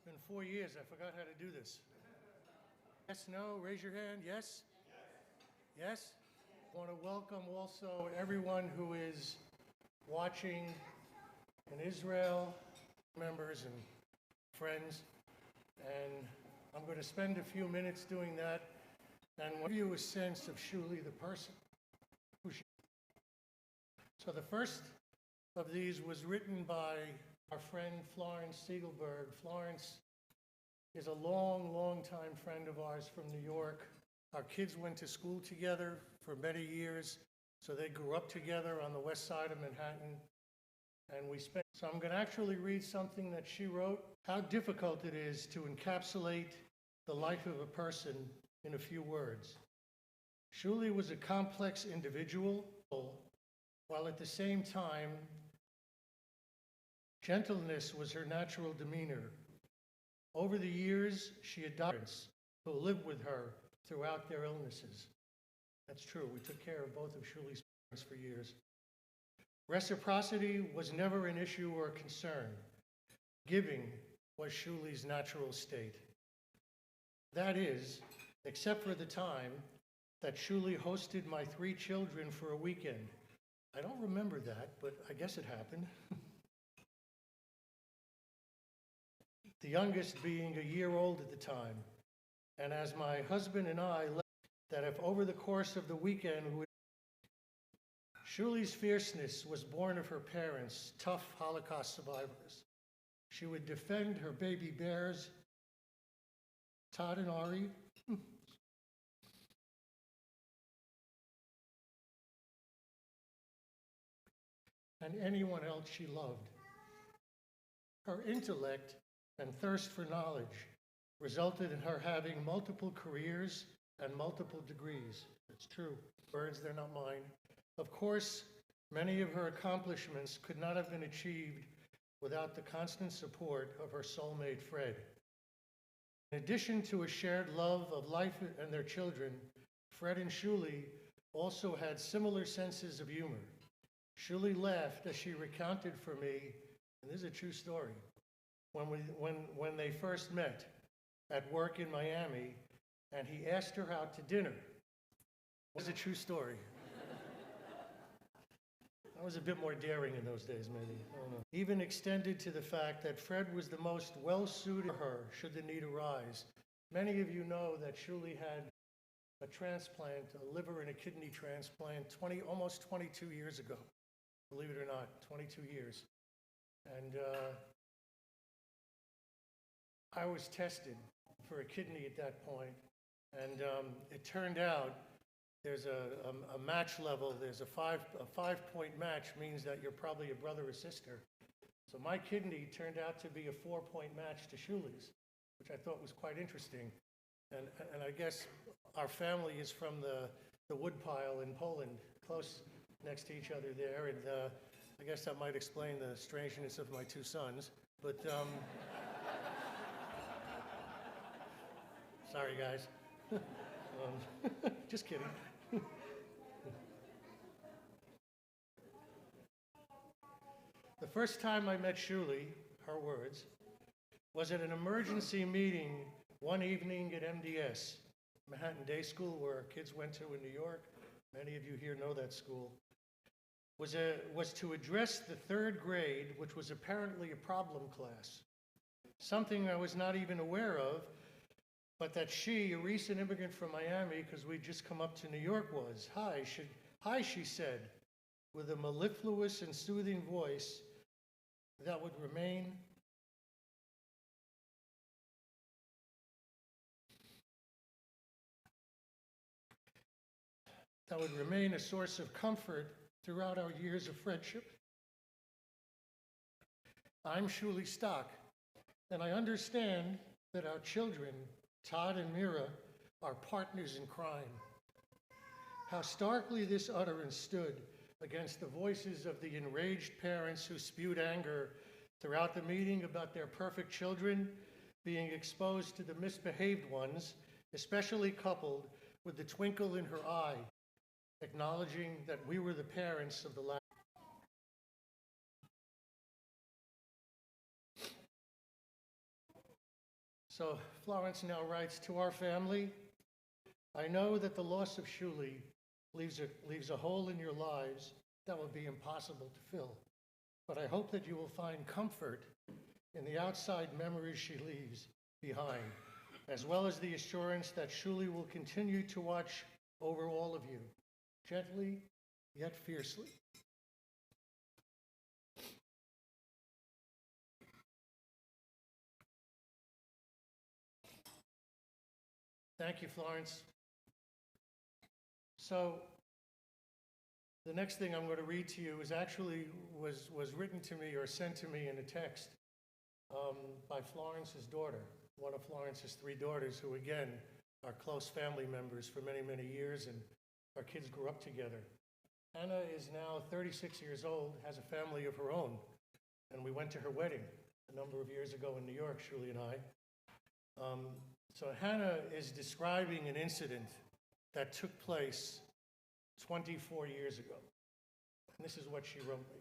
Been 4 years. I forgot how to do this. Yes, no, raise your hand. Yes? Yes? I want to welcome also everyone who is watching in Israel, members and friends. And I'm going to spend a few minutes doing that and give you a sense of Shuli, the person. So the first of these was written by our friend Florence Siegelberg. Florence is a long time friend of ours from New York. Our kids went to school together for many years, so they grew up together on the west side of Manhattan. And so I'm going to actually read something that she wrote, how difficult it is to encapsulate the life of a person in a few words. Shuli was a complex individual, while at the same time, gentleness was her natural demeanor. Over the years, she adopted parents who lived with her throughout their illnesses. That's true. We took care of both of Shuli's parents for years. Reciprocity was never an issue or a concern. Giving was Shuli's natural state. That is, except for the time that Shuli hosted my 3 children for a weekend. I don't remember that, but I guess it happened. The youngest being a year old at the time. And as my husband and I left, that if over the course of the weekend, Shuli's fierceness was born of her parents, tough Holocaust survivors. She would defend her baby bears, Todd and Ari, and anyone else she loved. Her intellect and thirst for knowledge resulted in her having multiple careers and multiple degrees. It's true. Words, they're not mine. Of course, many of her accomplishments could not have been achieved without the constant support of her soulmate, Fred. In addition to a shared love of life and their children, Fred and Shuli also had similar senses of humor. Shuli laughed as she recounted for me, and this is a true story, when they first met at work in Miami, and he asked her out to dinner. It was a true story. I was a bit more daring in those days, maybe. I don't know. Even extended to the fact that Fred was the most well-suited for her should the need arise. Many of you know that Shuli had a transplant, a liver and a kidney transplant, almost 22 years ago. Believe it or not, 22 years. And I was tested for a kidney at that point, and it turned out there's a match level. There's a 5-point match means that you're probably a brother or sister. So my kidney turned out to be a 4-point match to Shuli's, which I thought was quite interesting. And I guess our family is from the woodpile in Poland, close next to each other there, and I guess that might explain the strangeness of my 2 sons. But sorry, guys. Just kidding. The first time I met Shuli, her words, was at an emergency meeting one evening at MDS, Manhattan Day School, where our kids went to in New York. Many of you here know that school. Was to address the 3rd grade, which was apparently a problem class. Something I was not even aware of, but that she, a recent immigrant from Miami, because we'd just come up to New York, was. Hi, she said, with a mellifluous and soothing voice that would remain a source of comfort throughout our years of friendship. I'm Shuli Stock, and I understand that our children, Todd and Mira, are partners in crime. How starkly this utterance stood against the voices of the enraged parents who spewed anger throughout the meeting about their perfect children being exposed to the misbehaved ones, especially coupled with the twinkle in her eye, acknowledging that we were the parents of the last. So Florence now writes, to our family, I know that the loss of Shuli leaves a hole in your lives that will be impossible to fill. But I hope that you will find comfort in the outside memories she leaves behind, as well as the assurance that Shuli will continue to watch over all of you, gently yet fiercely. Thank you, Florence. So the next thing I'm going to read to you was written to me or sent to me in a text by Florence's daughter, one of Florence's three daughters, who again are close family members for many, many years, and our kids grew up together. Hannah is now 36 years old, has a family of her own, and we went to her wedding a number of years ago in New York, Shuli and I. So Hannah is describing an incident that took place 24 years ago. And this is what she wrote me.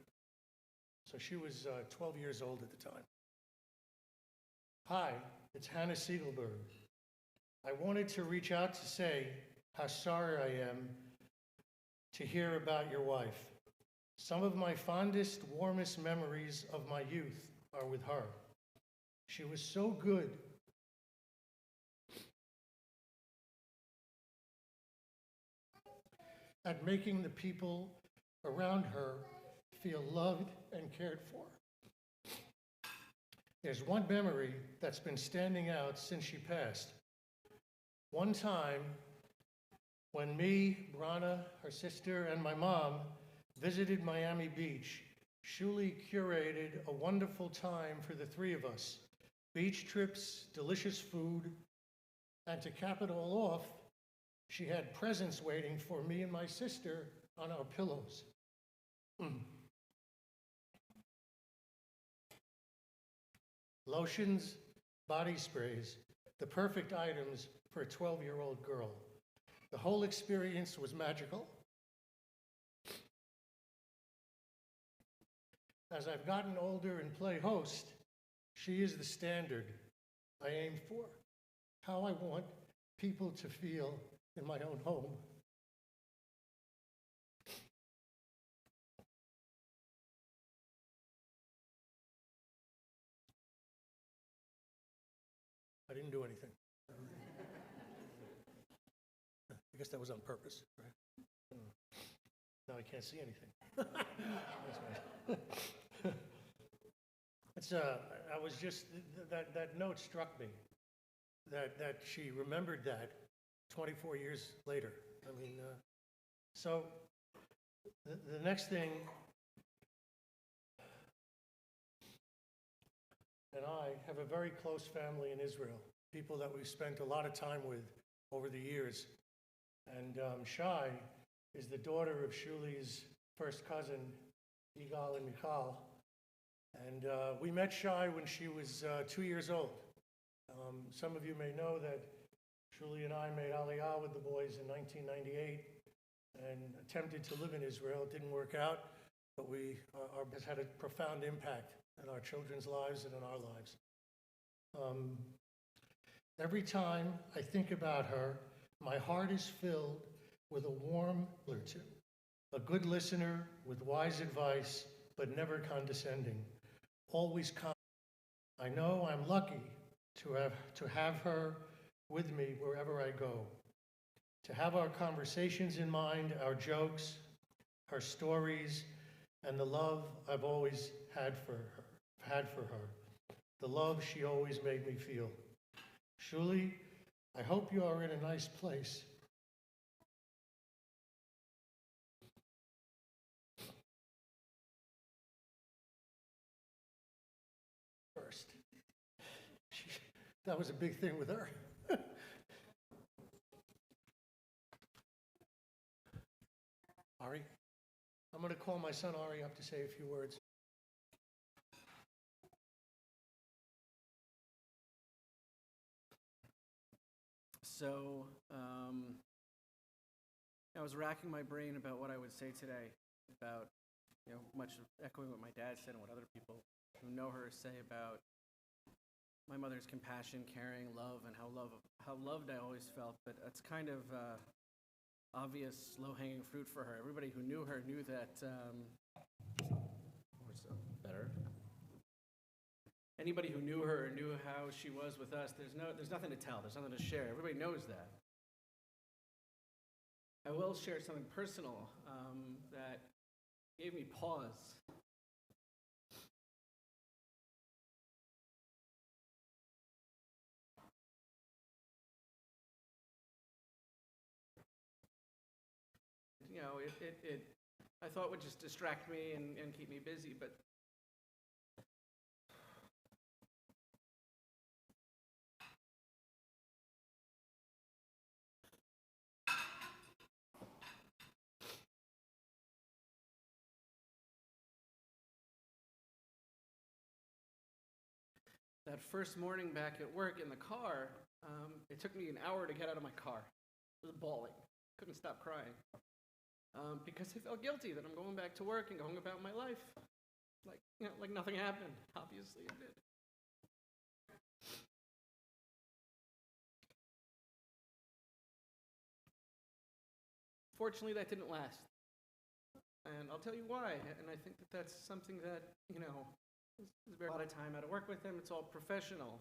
So she was 12 years old at the time. Hi, it's Hannah Siegelberg. I wanted to reach out to say how sorry I am to hear about your wife. Some of my fondest, warmest memories of my youth are with her. She was so good. At making the people around her feel loved and cared for. There's one memory that's been standing out since she passed. One time, when me, Brana, her sister, and my mom visited Miami Beach, Shuli curated a wonderful time for the three of us. Beach trips, delicious food, and to cap it all off, she had presents waiting for me and my sister on our pillows. Lotions, body sprays, the perfect items for a 12-year-old girl. The whole experience was magical. As I've gotten older and play host, she is the standard I aim for. How I want people to feel in my own home. I didn't do anything. I guess that was on purpose, right? Now I can't see anything. It's I was just that note struck me. That she remembered that 24 years later. I mean, so the next thing, and I have a very close family in Israel, people that we've spent a lot of time with over the years. And Shai is the daughter of Shuli's first cousin, Yigal and Michal. And we met Shai when she was 2 years old. Some of you may know that Shuli and I made Aliyah with the boys in 1998 and attempted to live in Israel. It didn't work out, but has had a profound impact in our children's lives and in our lives. Every time I think about her, my heart is filled with a warm or two, a good listener with wise advice, but never condescending, always kind. I know I'm lucky to have her with me wherever I go, to have our conversations in mind, our jokes, her stories, and the love I've always had for her, the love she always made me feel. Shuli, I hope you are in a nice place. First. That was a big thing with her. Ari? I'm going to call my son Ari up to say a few words. So, I was racking my brain about what I would say today, about, much echoing what my dad said and what other people who know her say about my mother's compassion, caring, love, and how loved I always felt. But that's kind of obvious low-hanging fruit for her. Everybody who knew her knew that. Better. Anybody who knew her knew how she was with us. There's nothing to tell. There's nothing to share. Everybody knows that. I will share something personal that gave me pause. You know, I thought would just distract me and keep me busy, but that first morning back at work in the car, it took me an hour to get out of my car. I was bawling, couldn't stop crying, because I felt guilty that I'm going back to work and going about my life like nothing happened. Obviously, it did. Fortunately, that didn't last, and I'll tell you why. And I think that that's something that is a lot of time out of work with them. It's all professional.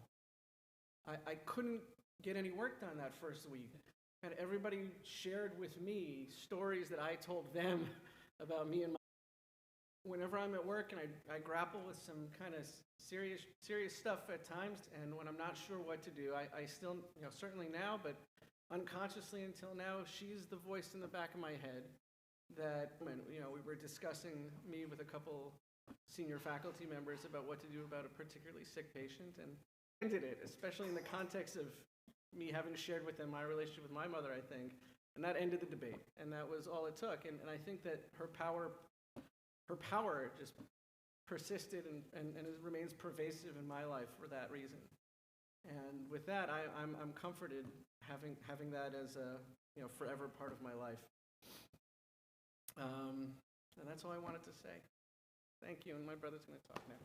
I couldn't get any work done that first week. And everybody shared with me stories that I told them about me and my. Whenever I'm at work and I grapple with some kind of serious stuff at times, and when I'm not sure what to do, I still, certainly now, but unconsciously until now, she's the voice in the back of my head that, we were discussing me with a couple senior faculty members about what to do about a particularly sick patient, and ended it, especially in the context of me having shared with them my relationship with my mother, I think, and that ended the debate, and that was all it took. And I think that her power just persisted and it remains pervasive in my life for that reason. And with that, I'm comforted having that as a forever part of my life. And that's all I wanted to say. Thank you, and my brother's going to talk now.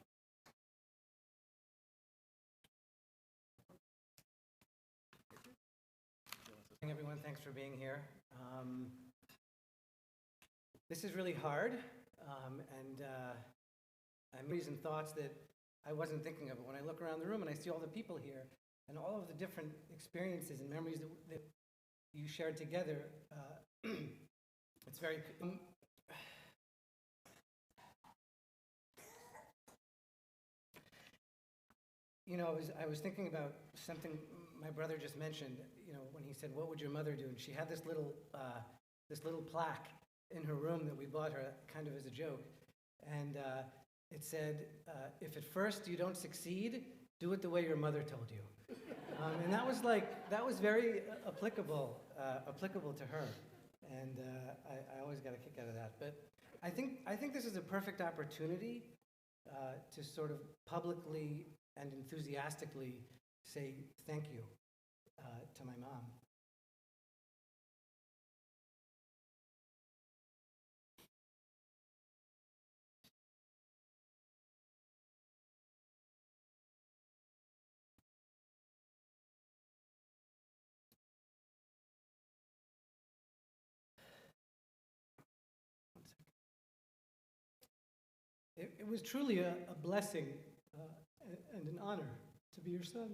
Good morning, everyone. Thanks for being here. This is really hard, and I'm raising thoughts that I wasn't thinking of. When I look around the room and I see all the people here and all of the different experiences and memories that you shared together, it's very. I was thinking about something my brother just mentioned. When he said, "What would your mother do?" And she had this little plaque in her room that we bought her, kind of as a joke, and it said, "If at first you don't succeed, do it the way your mother told you." And that was very applicable to her, and I always got a kick out of that. But I think this is a perfect opportunity to sort of publicly and enthusiastically say thank you to my mom. It was truly a blessing and an honor to be your son.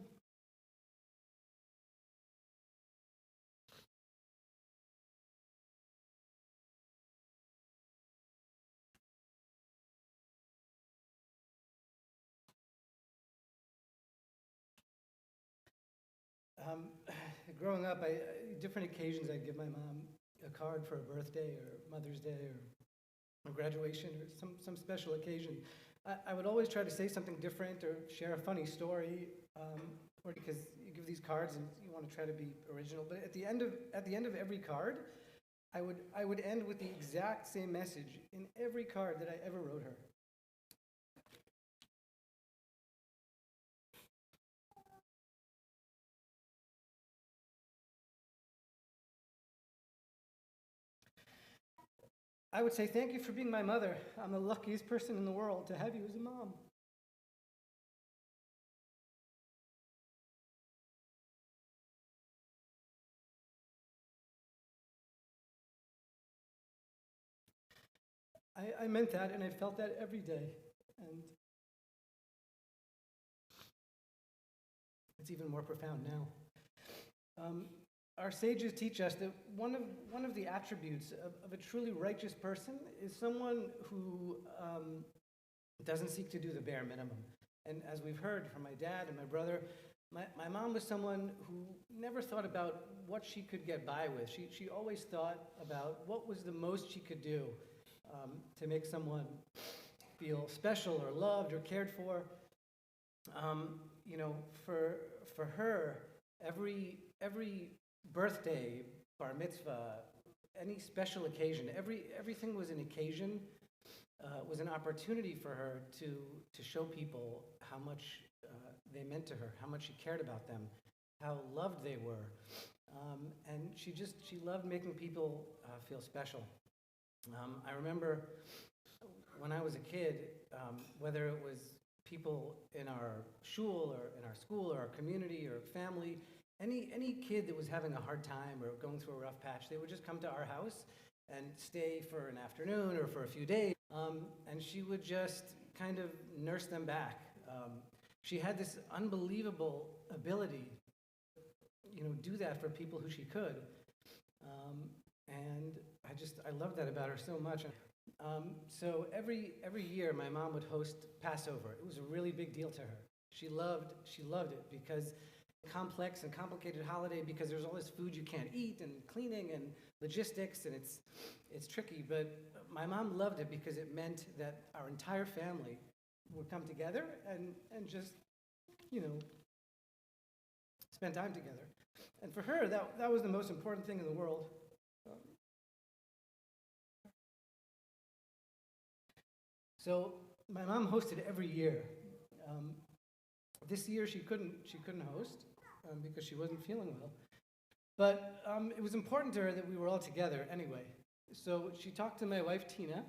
Growing up, different occasions, I'd give my mom a card for a birthday or Mother's Day or graduation or some special occasion. I would always try to say something different or share a funny story, or because you give these cards and you want to try to be original. But at the end of every card, I would end with the exact same message in every card that I ever wrote her. I would say, thank you for being my mother. I'm the luckiest person in the world to have you as a mom. I meant that, and I felt that every day. And it's even more profound now. Our sages teach us that one of the attributes of a truly righteous person is someone who doesn't seek to do the bare minimum. And as we've heard from my dad and my brother, my mom was someone who never thought about what she could get by with. She always thought about what was the most she could do to make someone feel special or loved or cared for. For her, every birthday, bar mitzvah, any special occasion, everything was an occasion, was an opportunity for her to show people how much they meant to her, how much she cared about them, how loved they were. And she loved making people feel special. I remember when I was a kid, whether it was people in our shul or in our school or our community or family, any kid that was having a hard time or going through a rough patch, they would just come to our house and stay for an afternoon or for a few days, and she would just kind of nurse them back. She had this unbelievable ability, do that for people who she could, and I love that about her so much. So every year, my mom would host Passover. It was a really big deal to her. She loved it because complex and complicated holiday, because there's all this food you can't eat and cleaning and logistics, and it's tricky. But my mom loved it because it meant that our entire family would come together and just spend time together. And for her, that was the most important thing in the world. So my mom hosted every year. This year she couldn't host because she wasn't feeling well. But it was important to her that we were all together anyway. So she talked to my wife Tina,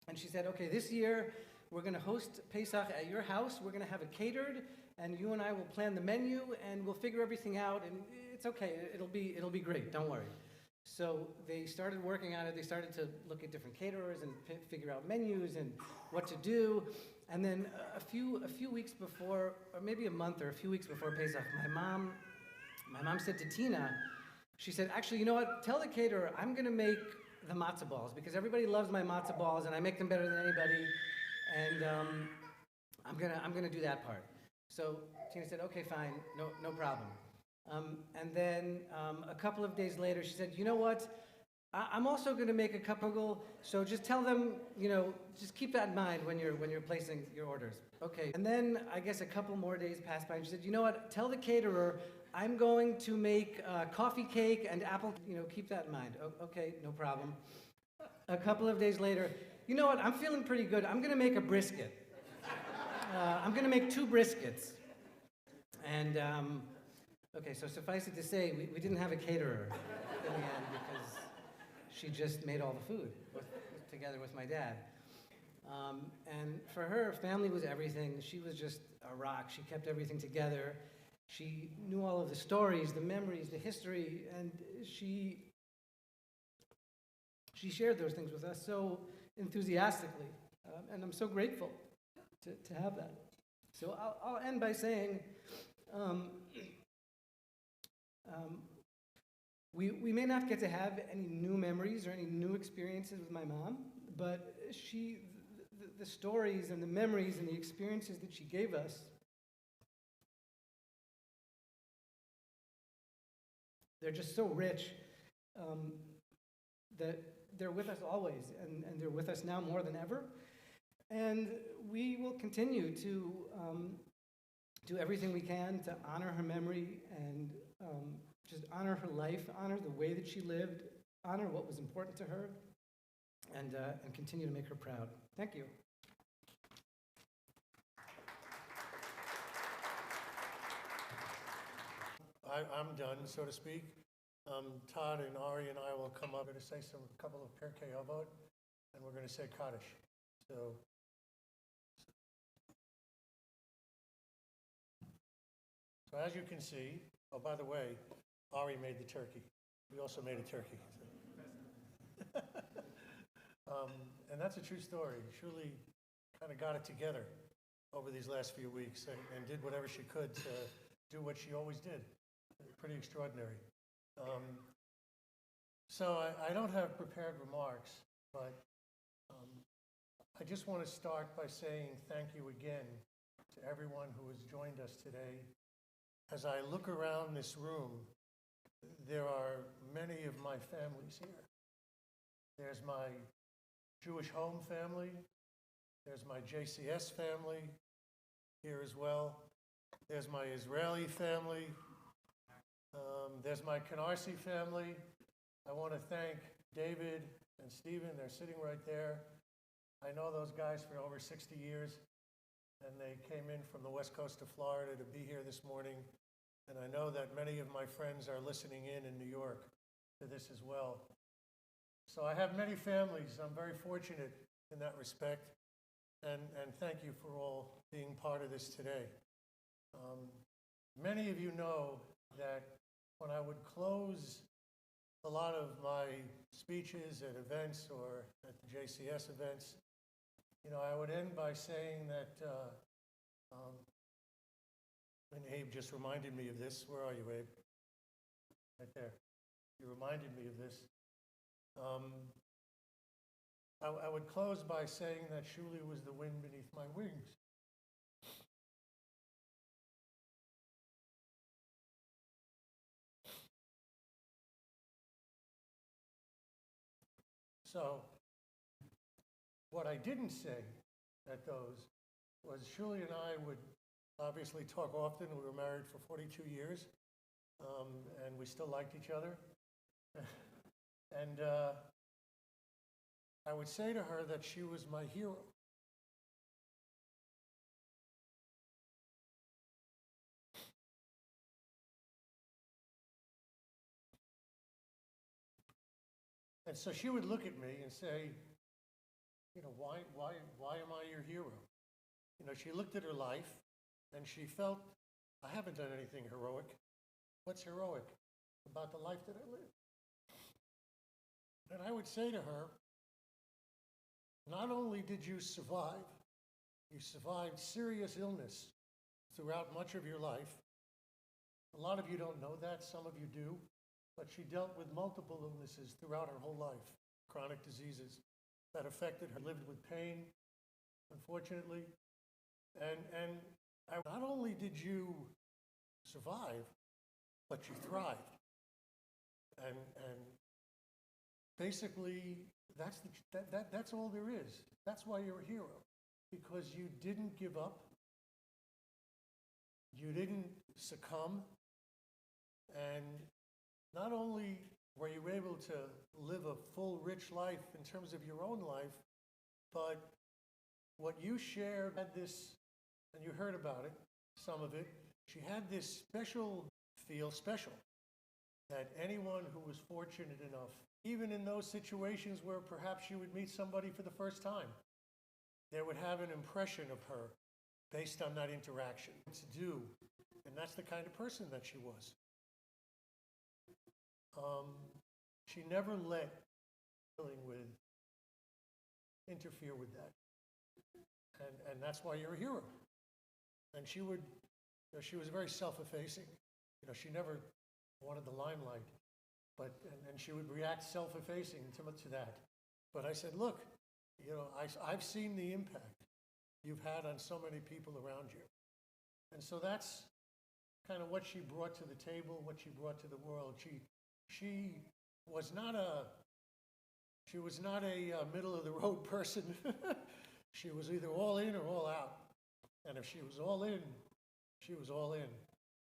and she said, "Okay, this year we're going to host Pesach at your house. We're going to have it catered, and you and I will plan the menu, and we'll figure everything out. And it's okay. It'll be great. Don't worry." So they started working on it. They started to look at different caterers and figure out menus and what to do. And then a few weeks before, or maybe a month or a few weeks before Pesach, my mom said to Tina, she said, "Actually, you know what? Tell the caterer I'm going to make the matzah balls because everybody loves my matzah balls and I make them better than anybody. And I'm gonna do that part." So Tina said, "Okay, fine, no problem." And then a couple of days later, she said, "You know what? I'm also going to make a couple, so just tell them, just keep that in mind when you're placing your orders." Okay. And then I guess a couple more days passed by, and she said, "You know what? Tell the caterer I'm going to make coffee cake and apple. Keep that in mind." Okay, no problem. A couple of days later, "You know what? I'm feeling pretty good. I'm going to make a brisket. I'm going to make 2 briskets." And okay, so suffice it to say, we didn't have a caterer in the end because she just made all the food together with my dad. And for her, family was everything. She was just a rock. She kept everything together. She knew all of the stories, the memories, the history, and she shared those things with us so enthusiastically. And I'm so grateful to have that. So I'll end by saying, we may not get to have any new memories or any new experiences with my mom, but the stories and the memories and the experiences that she gave us, they're just so rich that they're with us always, and they're with us now more than ever. And we will continue to do everything we can to honor her memory and just honor her life, honor the way that she lived, honor what was important to her, and continue to make her proud. Thank you. I'm done, so to speak. Todd and Ari and I will come up. We're going to say a couple of Pirkei Avot, and we're going to say Kaddish. So as you can see, oh, by the way, Ari made the turkey. We also made a turkey. And that's a true story. Shuli kind of got it together over these last few weeks and did whatever she could to do what she always did. Pretty extraordinary. So I don't have prepared remarks, but I just want to start by saying thank you again to everyone who has joined us today. As I look around this room, there are many of my families here. There's my Jewish home family. There's my JCS family here as well. There's my Israeli family. There's my Canarsie family. I want to thank David and Stephen. They're sitting right there. I know those guys for over 60 years, and they came in from the west coast of Florida to be here this morning. And I know that many of my friends are listening in New York to this as well. So I have many families. I'm very fortunate in that respect. And thank you for all being part of this today. Many of you know that when I would close a lot of my speeches at events or at the JCS events, I would end by saying that, and Abe just reminded me of this. Where are you, Abe? Right there. You reminded me of this. I would close by saying that Shuli was the wind beneath my wings. So, what I didn't say at those was Shuli and I would obviously talk often. We were married for 42 years, and we still liked each other. And I would say to her that she was my hero. And so she would look at me and say, why am I your hero? She looked at her life and she felt, I haven't done anything heroic. What's heroic about the life that I live? And I would say to her, not only did you survive serious illness throughout much of your life. A lot of you don't know that, some of you do, but she dealt with multiple illnesses throughout her whole life, chronic diseases that affected her, lived with pain, unfortunately. And not only did you survive, but you thrived. And basically, that's all there is. That's why you're a hero, because you didn't give up, you didn't succumb, and not only were you able to live a full, rich life in terms of your own life, but what you shared had this, and you heard about it, some of it, she had this special, that anyone who was fortunate enough, even in those situations where perhaps you would meet somebody for the first time, they would have an impression of her based on that interaction. To do, and that's the kind of person that she was. She never let dealing with interfere with that, and that's why you're a hero. And she would, she was very self-effacing. She never wanted the limelight, but and she would react self-effacing to that. But I said, look, I've seen the impact you've had on so many people around you, and so that's kind of what she brought to the table, what she brought to the world. She was not a middle of the road person. She was either all in or all out. And if she was all in, she was all in.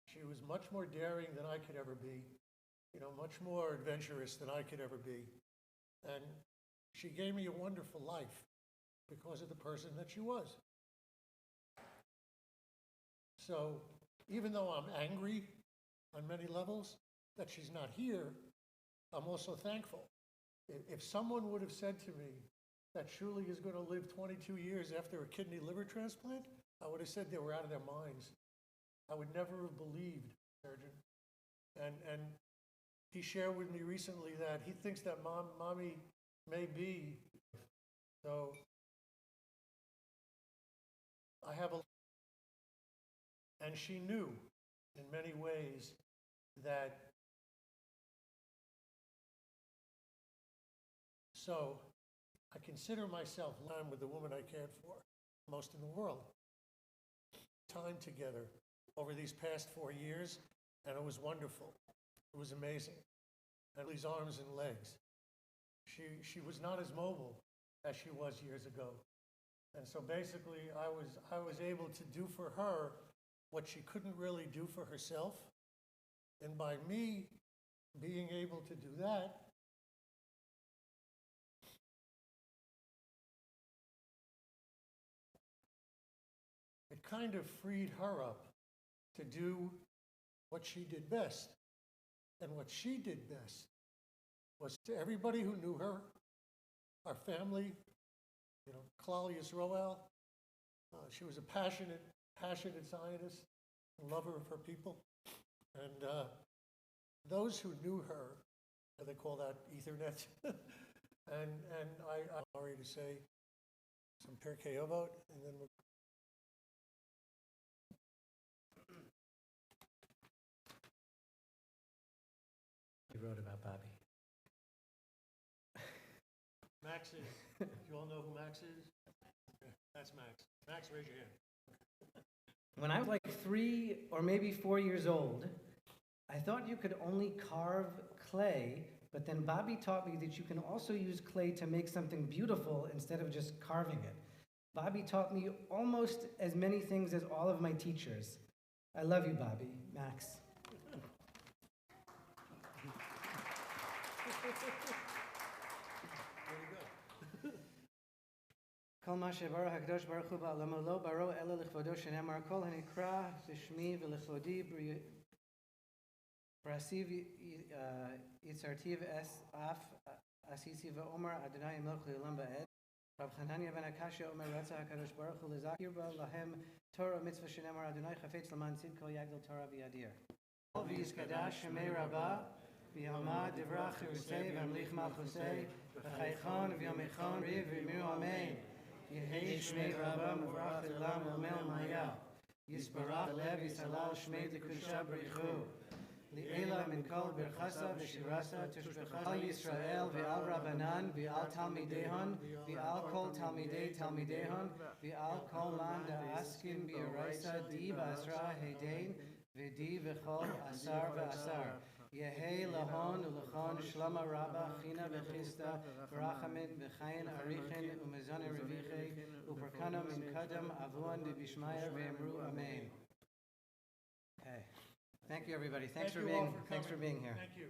She was much more daring than I could ever be, much more adventurous than I could ever be. And she gave me a wonderful life because of the person that she was. So even though I'm angry on many levels that she's not here, I'm also thankful. If someone would have said to me that Shuli is going to live 22 years after a kidney liver transplant, I would have said they were out of their minds. I would never have believed the surgeon. And he shared with me recently that he thinks that mommy may be So I have a, and she knew in many ways that, so I consider myself time with the woman I cared for most in the world. Time together over these past 4 years, and it was wonderful. It was amazing. And these arms and legs. She was not as mobile as she was years ago. And so basically I was able to do for her what she couldn't really do for herself. And by me being able to do that, it kind of freed her up to do what she did best. And what she did best was to everybody who knew her, our family, Claudius Roel. She was a passionate Zionist, a lover of her people. And those who knew her, they call that Ethernet. and I'm sorry to say some Pirkei Avot, and then we'll You wrote about Bobby. Max is, you all know who Max is? That's Max. Max, raise your hand. When I was like 3 or maybe 4 years old, I thought you could only carve clay, but then Bobby taught me that you can also use clay to make something beautiful instead of just carving it. Bobby taught me almost as many things as all of my teachers. I love you, Bobby. Max. כל מה שברא הקדוש ברוך הוא בעולמו לא ברא אלא לכבודו, שנאמר כל הנקרא בשמי ולכבודי בראסיו יצרתיו אף עשיתי ואומר אדוני ימלוך לעולם ועד. רב חנניה בן הקשיא אומר רצה הקדוש ברוך הוא להזכיר בה להם תורה ומצווה, שנאמר אדוני חפץ למען צדקו יגדל תורה ויאדיר. ויזקדש שמי רבה ויאמר דברה חירוסי והמליך מלכוסי וחייכון ויאמיכון ריב וימירו אמן. יהי שמי רבה מברך לעולם ועמל מהיה. יסברך לב יסלל שמי לקדושה בריחו. לעילה מן כל ברכסה ושירסה תשבחה על ישראל ועל רבנן ועל תלמידיהן ועל כל תלמידי תלמידיהן ועל כל מן דעסקין ביורייסה די בעשרה הדין ודי וכל עשר ועשר. יהי להון ולכון שלמה רבה חינה וחיסטה ברחמן וחיין אריכן ומזונה רביכי ופרקנה מן קדם אבון דבשמיא ואמרו אמן. Okay. Thank you, everybody. Thanks for being here. Thank you.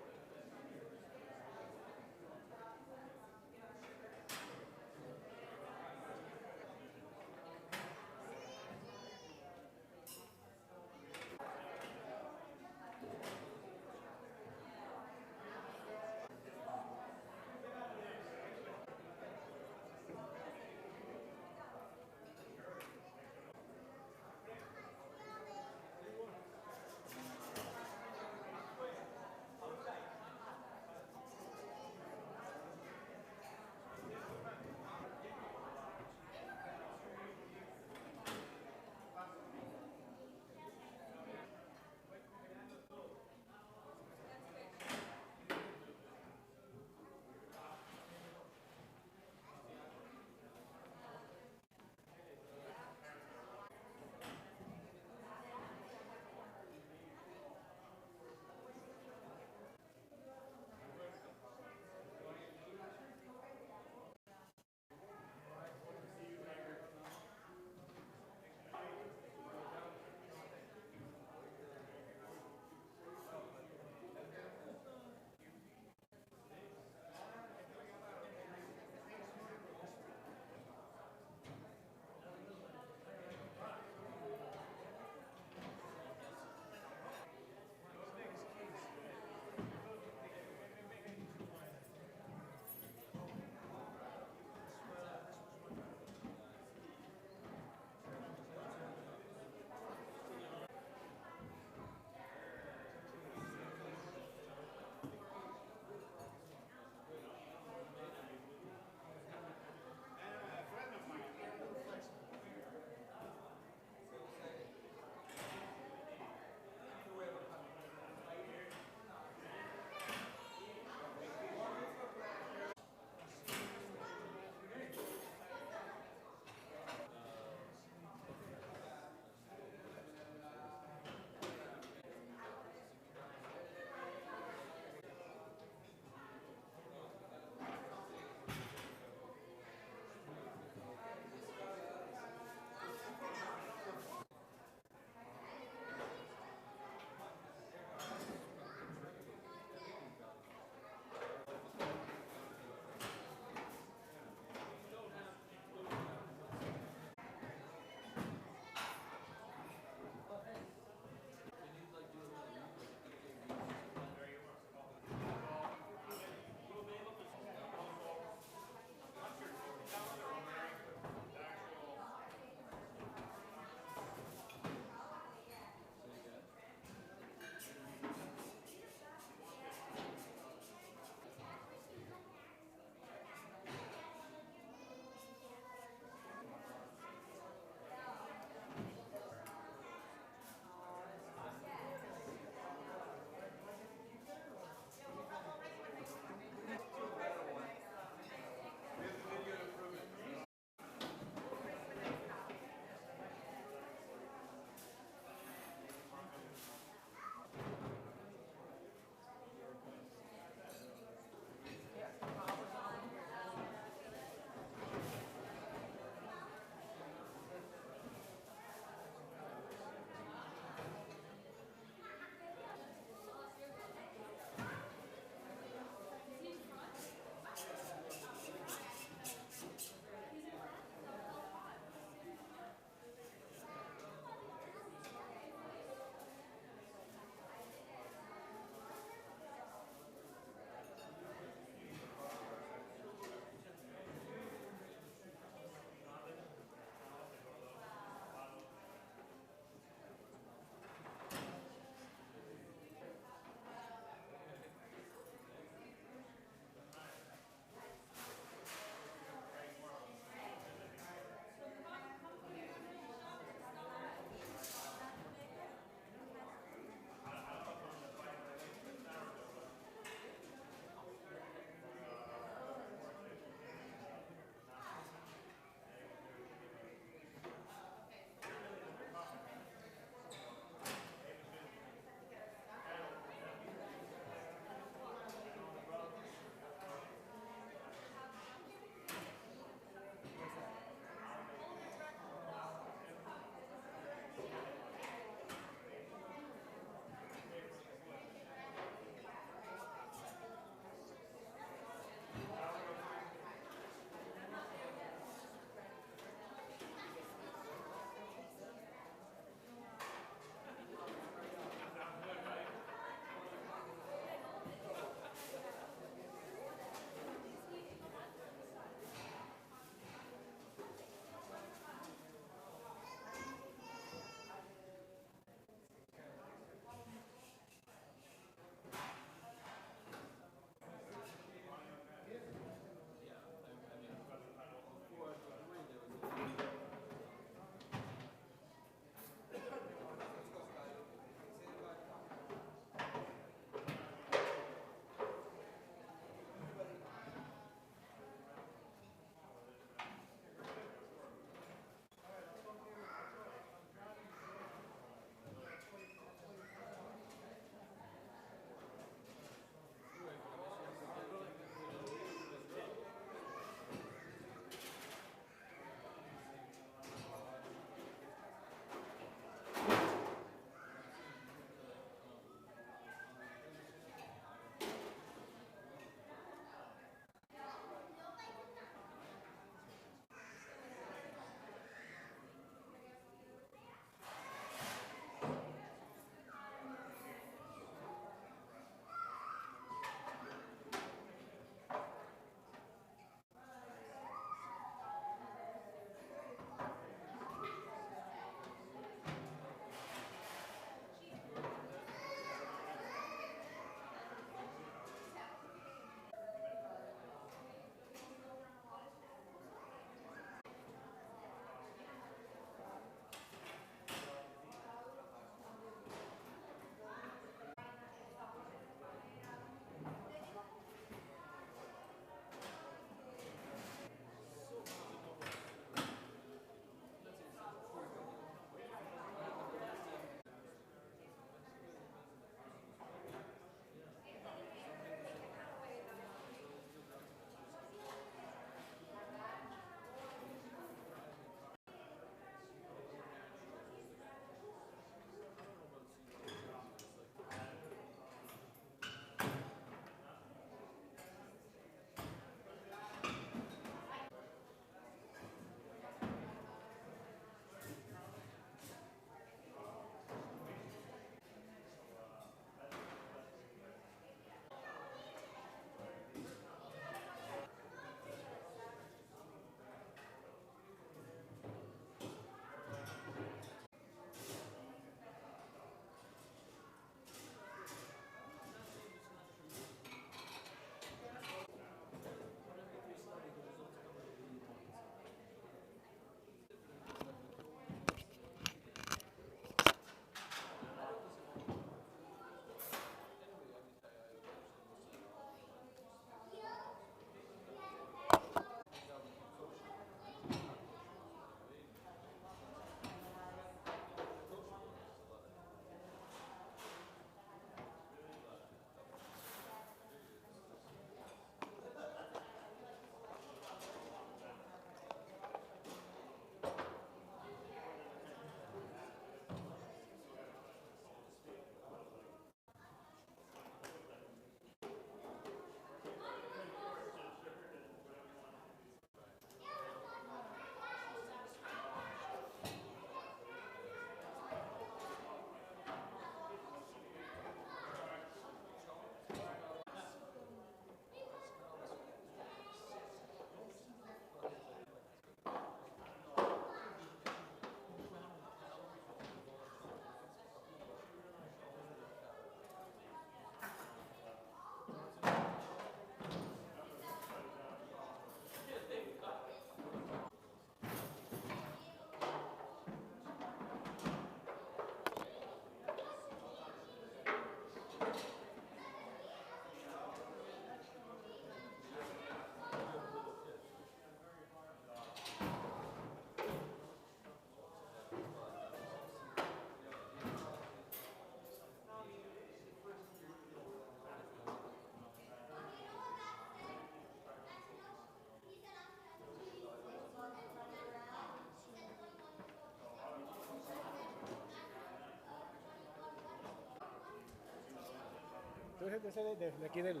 ese de aquí del,